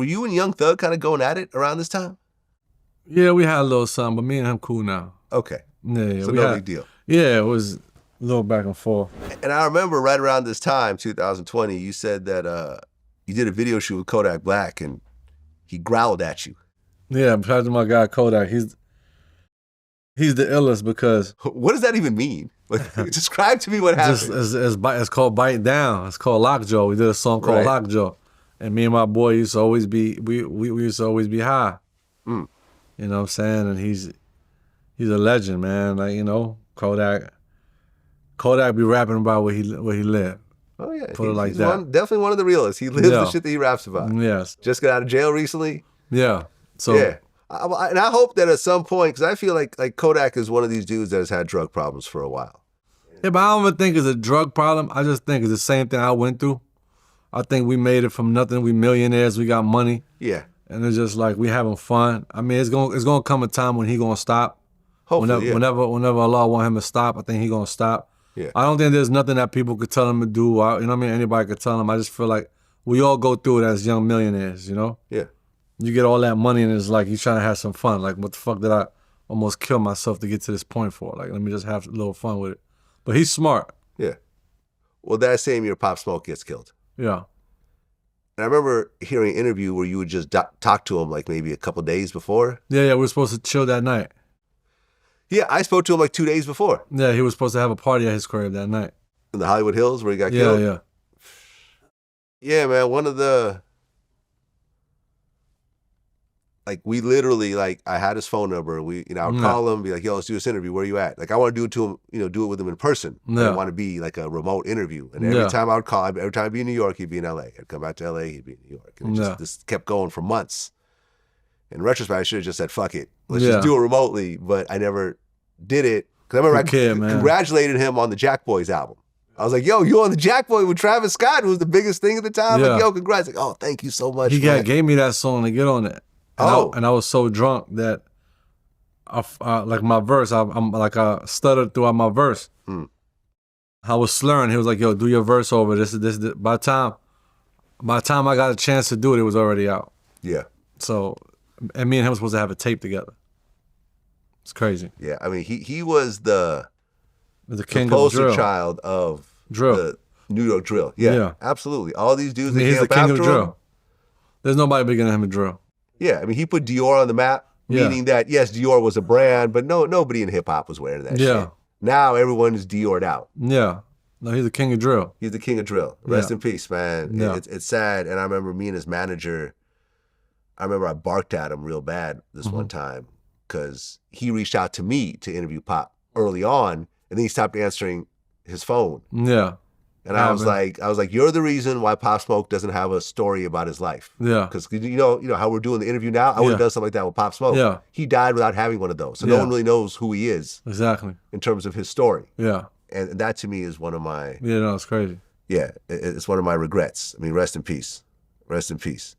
were you and Young Thug kind of going at it around this time? Yeah, we had a little something, but me and him cool now. Okay. Yeah, So no big deal. Yeah, it was a little back and forth. And I remember right around this time, 2020, you said that you did a video shoot with Kodak Black and he growled at you. Yeah, besides my guy Kodak, he's the illest because... What does that even mean? Like, describe to me what happened. It's called Bite Down. It's called Lockjaw. We did a song called Lockjaw. And me and my boy used to always be, we used to always be high. Mm. You know what I'm saying? And he's a legend, man. Like, you know, Kodak be rapping about where he lived. Oh yeah, Put it like that. Definitely one of the realest. He lives the shit that he raps about. Yes. Just got out of jail recently. Yeah. So yeah, and I hope that at some point, because I feel like Kodak is one of these dudes that has had drug problems for a while. Yeah, but I don't even think it's a drug problem. I just think it's the same thing I went through. I think we made it from nothing. We millionaires. We got money. Yeah. And it's just like we having fun. I mean, it's gonna come a time when he gonna stop. Hopefully, whenever Allah want him to stop, I think he gonna stop. Yeah. I don't think there's nothing that people could tell him to do. You know what I mean? Anybody could tell him. I just feel like we all go through it as young millionaires, you know? Yeah. You get all that money and it's like you trying to have some fun. Like, what the fuck did I almost kill myself to get to this point for? Like, let me just have a little fun with it. But he's smart. Yeah. Well, that same year, Pop Smoke gets killed. Yeah. And I remember hearing an interview where you would just talk to him like maybe a couple days before. Yeah, we were supposed to chill that night. Yeah, I spoke to him like 2 days before. Yeah, he was supposed to have a party at his crib that night. In the Hollywood Hills where he got killed? Yeah. Yeah, man, one of the... Like, we literally, like, I had his phone number. I would call him, be like, yo, let's do this interview. Where are you at? Like, I want to do it to him, do it with him in person. I didn't want to be like a remote interview. And every time I would call, every time I'd be in New York, he'd be in LA. I'd come back to LA, he'd be in New York. And it just kept going for months. In retrospect, I should have just said, fuck it. Let's just do it remotely. But I never did it. Because I remember I congratulated him on the Jack Boys album. I was like, yo, you on the Jack Boy with Travis Scott, who was the biggest thing at the time? Like, yo, congrats. Like, oh, thank you so much. He gave me that song to get on it. And I was so drunk that like my verse, I stuttered throughout my verse. I was slurring. He was like, yo, do your verse over. This. By the time I got a chance to do it, it was already out. Yeah. So, and me and him were supposed to have a tape together. It's crazy. Yeah, I mean, he was the king of drill. Child of drill. The New York drill. Yeah, absolutely. All these dudes that he's came the king of drill. Him, there's nobody bigger than him in drill. Yeah, I mean, he put Dior on the map, meaning that, yes, Dior was a brand, but nobody in hip-hop was wearing that shit. Now everyone is Diored out. Yeah. No, he's the king of drill. He's the king of drill. Rest in peace, man. Yeah. It's sad. And I remember me and his manager, I barked at him real bad this one time because he reached out to me to interview Pop early on, and then he stopped answering his phone. Yeah. And I was like, you're the reason why Pop Smoke doesn't have a story about his life. Yeah. Because you know how we're doing the interview now? I would have done something like that with Pop Smoke. Yeah. He died without having one of those. So no one really knows who he is. Exactly. In terms of his story. Yeah. And that to me is one of my... Yeah, no, it's crazy. Yeah, it's one of my regrets. I mean, rest in peace. Rest in peace.